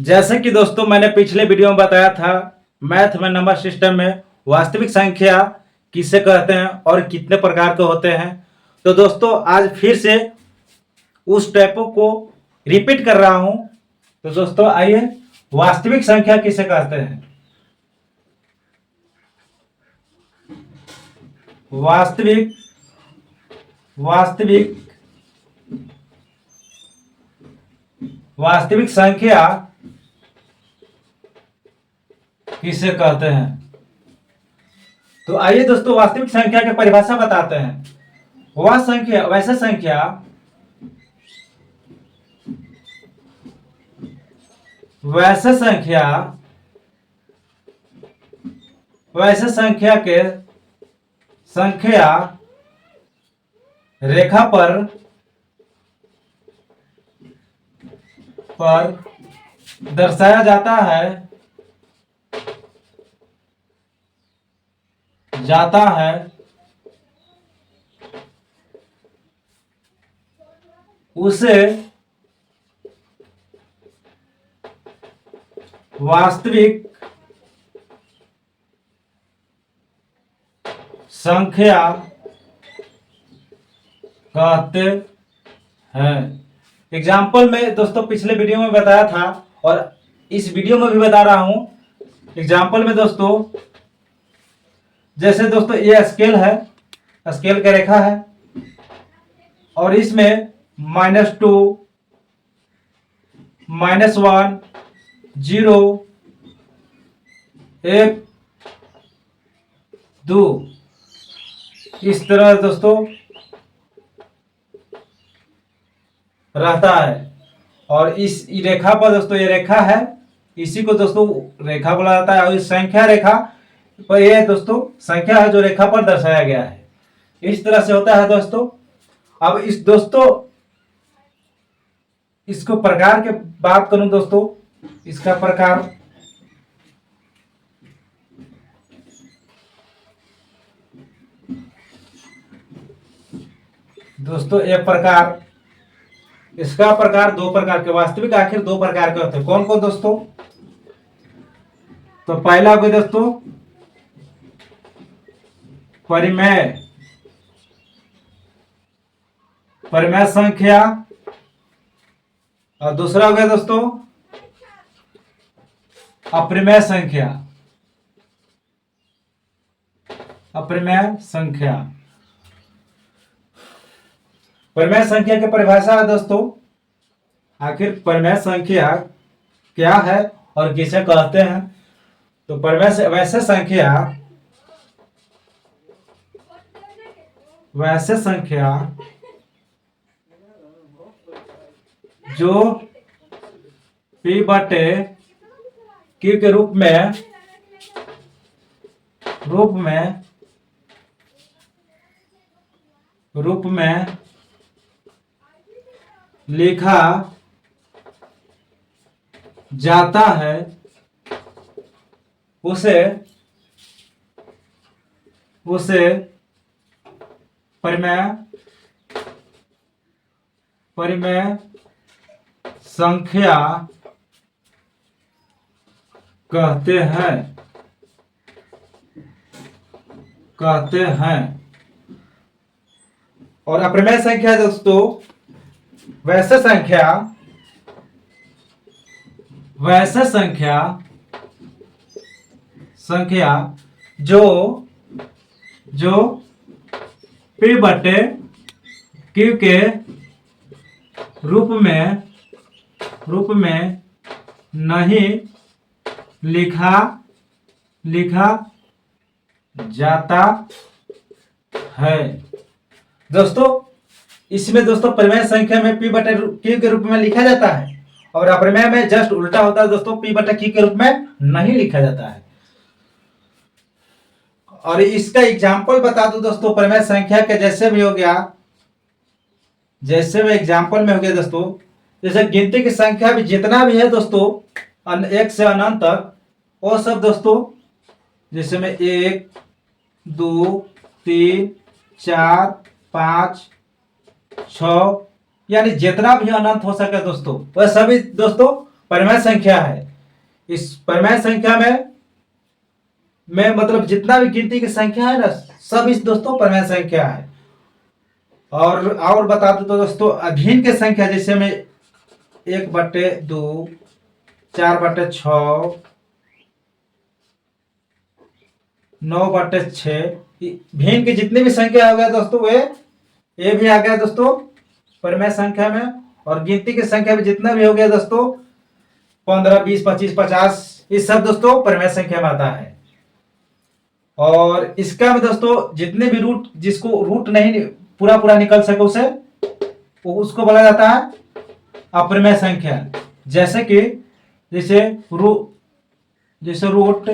जैसे कि दोस्तों मैंने पिछले वीडियो में बताया था, मैथ में नंबर सिस्टम में वास्तविक संख्या किसे कहते हैं और कितने प्रकार के होते हैं। तो दोस्तों आज फिर से उस टाइपों को रिपीट कर रहा हूं। तो दोस्तों आइए, वास्तविक संख्या किसे कहते हैं। वास्तविक वास्तविक वास्तविक संख्या किसे कहते हैं। तो आइए दोस्तों, वास्तविक संख्या की परिभाषा बताते हैं। वह संख्या वैसे संख्या के संख्या रेखा पर दर्शाया जाता है उसे वास्तविक संख्या कहते हैं। एग्जाम्पल में दोस्तों पिछले वीडियो में बताया था और इस वीडियो में भी बता रहा हूं। एग्जाम्पल में दोस्तों, जैसे दोस्तों ये स्केल है, स्केल का रेखा है और इसमें -2, -1, 0, 1, 2 इस तरह दोस्तों रहता है। और इस रेखा पर दोस्तों, ये रेखा है, इसी को दोस्तों रेखा बोला जाता है। और इस संख्या रेखा पर ये दोस्तों संख्या है जो रेखा पर दर्शाया गया है। इस तरह से होता है दोस्तों। अब इस दोस्तों इसको प्रकार के बात करूं दोस्तों, इसका प्रकार दोस्तों एक प्रकार, इसका प्रकार दो प्रकार के, वास्तविक आखिर दो प्रकार के होते हैं। कौन कौन दोस्तों? तो पहला हो गया दोस्तों परिमेय संख्या, और दूसरा हो गया दोस्तों अप्रमेय संख्या। परिमेय संख्या की परिभाषा है दोस्तों, आखिर परिमेय संख्या क्या है और किसे कहते हैं। तो परिमेय वैसे संख्या जो P बटे Q के रूप में लिखा जाता है उसे परिमेय संख्या कहते हैं। और अप्रमेय संख्या दोस्तों वैसे संख्या जो P बटे Q के रूप में नहीं लिखा जाता है। दोस्तों इसमें दोस्तों परिमेय संख्या में P बटे Q के रूप में लिखा जाता है और अप्रमेय में जस्ट उल्टा होता है दोस्तों, P बटे Q के रूप में नहीं लिखा जाता है। और इसका एग्जाम्पल बता दूं दोस्तों, परिमेय संख्या के जैसे भी एग्जाम्पल में हो गया दोस्तों, जैसे गिनती की संख्या भी जितना भी है दोस्तों एक से अनंत तक, वो सब दोस्तों जैसे में 1, 2, 3, 4, 5, 6 यानी जितना भी अनंत हो सके दोस्तों, वह सभी दोस्तों परिमेय संख्या है। इस परिमेय संख्या में मतलब जितना भी गिनती की संख्या है ना, सब इस दोस्तों परिमेय संख्या है। और बता दूं तो दोस्तों अभिन्न की संख्या जैसे में 1/2, 4/6, 9/6, भिन्न की जितनी भी संख्या हो गया दोस्तों वे ये भी आ गया दोस्तों परिमेय संख्या में। और गिनती की संख्या में जितना भी हो गया दोस्तों 15, 20, 25, 50, ये सब दोस्तों परिमेय संख्या में आता है। और इसका भी दोस्तों जितने भी रूट, जिसको रूट नहीं पूरा पूरा निकल सके उसे उसको बोला जाता है अपरिमेय संख्या। जैसे कि जैसे रूट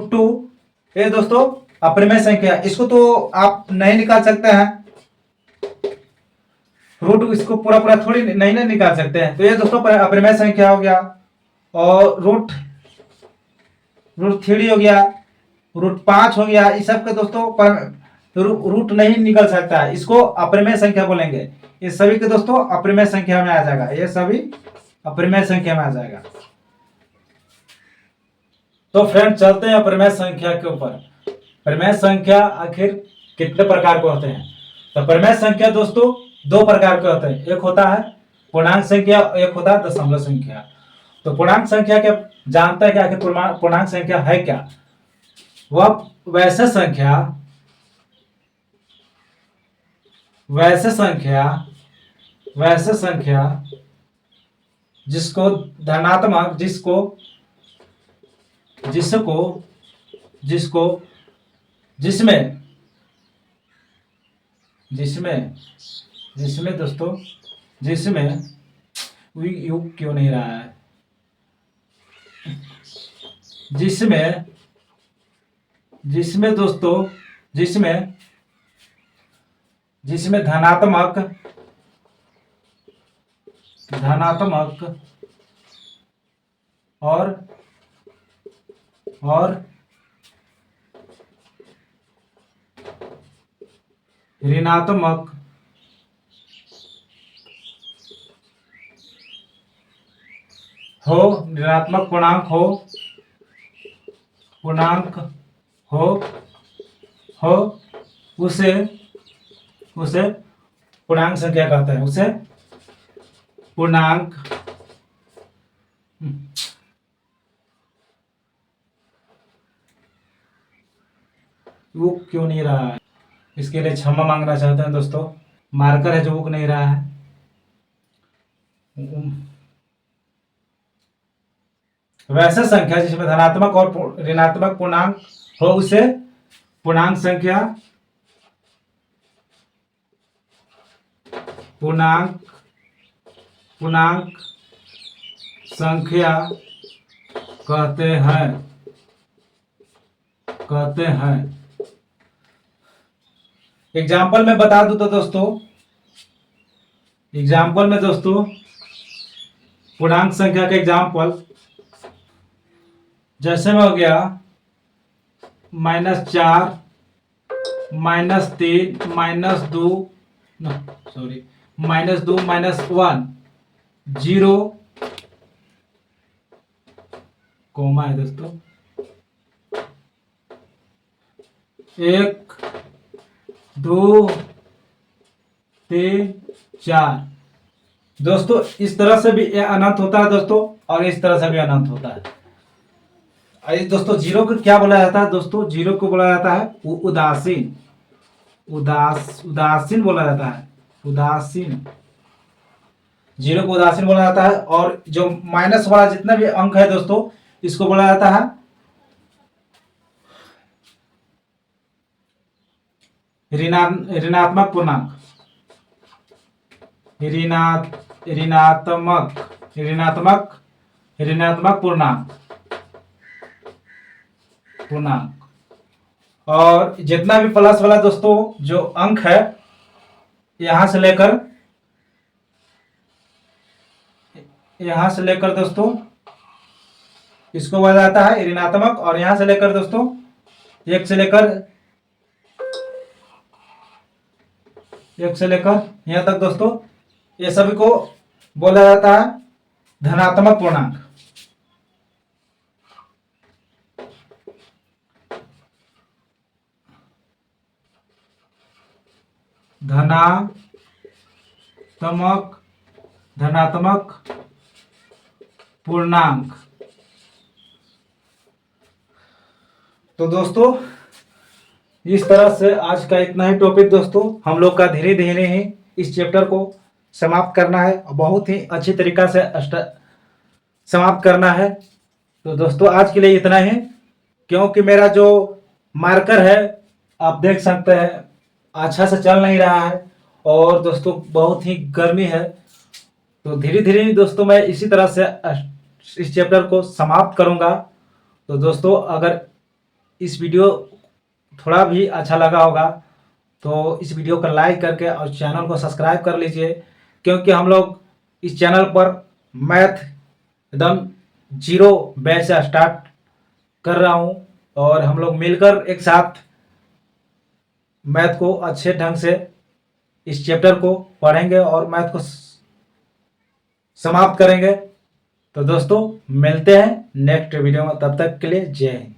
2 ये दोस्तों अपरिमेय संख्या, इसको तो आप नहीं निकाल सकते हैं, रूट इसको पूरा पूरा थोड़ी नहीं ना निकाल सकते हैं, तो ये दोस्तों अपरिमेय संख्या हो गया। और रूट 3 हो गया, रूट 5 हो गया, इस सब के दोस्तों रूट नहीं निकल सकता है, इसको अपरिमेय संख्या बोलेंगे। ये सभी के दोस्तों अपरिमेय संख्या में आ जाएगा, ये सभी अपरिमेय संख्या में आ जाएगा। तो फ्रेंड चलते हैं अपरिमेय संख्या के ऊपर। परिमेय संख्या आखिर कितने प्रकार के होते हैं? तो परिमेय संख्या दोस्तों 2 प्रकार के होते हैं, एक होता है पूर्णांक संख्या, एक होता है दशमलव संख्या। तो पूर्णांक संख्या क्या जानता है कि आखिर पूर्णांक संख्या है क्या? वह वैसे संख्या जिसको धनात्मक जिसमें दोस्तों योग क्यों नहीं रहा है, जिसमें दोस्तों जिसमें धनात्मक और ऋणात्मक ऋणात्मक पूर्णांक हो उसे पूर्णांक संख्या कहते हैं, उसे पूर्णांक वो क्यों नहीं रहा है, इसके लिए क्षमा मांगना चाहते हैं दोस्तों। मार्कर है जो उग नहीं रहा है। वैसे संख्या जिसमें धनात्मक और ऋणात्मक पूर्णांक हो उसे पूर्णांक संख्या कहते हैं। एग्जाम्पल में बता दूं तो दोस्तों पूर्णांक संख्या का एग्जाम्पल जैसे में हो गया -4, -3, -2, -1, 0 कोमा है दोस्तों, 1, 2, 3, 4 दोस्तों। इस तरह से भी अनंत होता है दोस्तों, और इस तरह से भी अनंत होता है। दोस्तों जीरो को क्या बोला जाता है दोस्तों? जीरो को बोला जाता है उदासीन बोला जाता है, जीरो को उदासीन बोला जाता है। और जो माइनस वाला जितना भी अंक है दोस्तों इसको बोला जाता है ऋणात्मक पूर्णांक, ऋणात्मक पूर्णांक। और जितना भी प्लस वाला दोस्तों जो अंक है यहां से लेकर दोस्तों इसको बोला जाता है ऋणात्मक। और यहां से लेकर दोस्तों 1 से लेकर यहां तक दोस्तों ये सभी को बोला जाता है धनात्मक पूर्णांक। धनात्मक पूर्णांक। तो दोस्तों इस तरह से आज का इतना ही टॉपिक दोस्तों, हम लोग का धीरे धीरे ही इस चैप्टर को समाप्त करना है, बहुत ही अच्छी तरीका से समाप्त करना है। तो दोस्तों आज के लिए इतना ही, क्योंकि मेरा जो मार्कर है आप देख सकते हैं अच्छा से चल नहीं रहा है, और दोस्तों बहुत ही गर्मी है। तो धीरे धीरे दोस्तों मैं इसी तरह से इस चैप्टर को समाप्त करूंगा। तो दोस्तों अगर इस वीडियो थोड़ा भी अच्छा लगा होगा तो इस वीडियो को लाइक करके और चैनल को सब्सक्राइब कर लीजिए, क्योंकि हम लोग इस चैनल पर मैथ एकदम जीरो बेस से स्टार्ट कर रहा हूं, और हम लोग मिलकर एक साथ मैथ को अच्छे ढंग से इस चैप्टर को पढ़ेंगे और मैथ को समाप्त करेंगे। तो दोस्तों मिलते हैं नेक्स्ट वीडियो में, तब तक के लिए जय हिंद।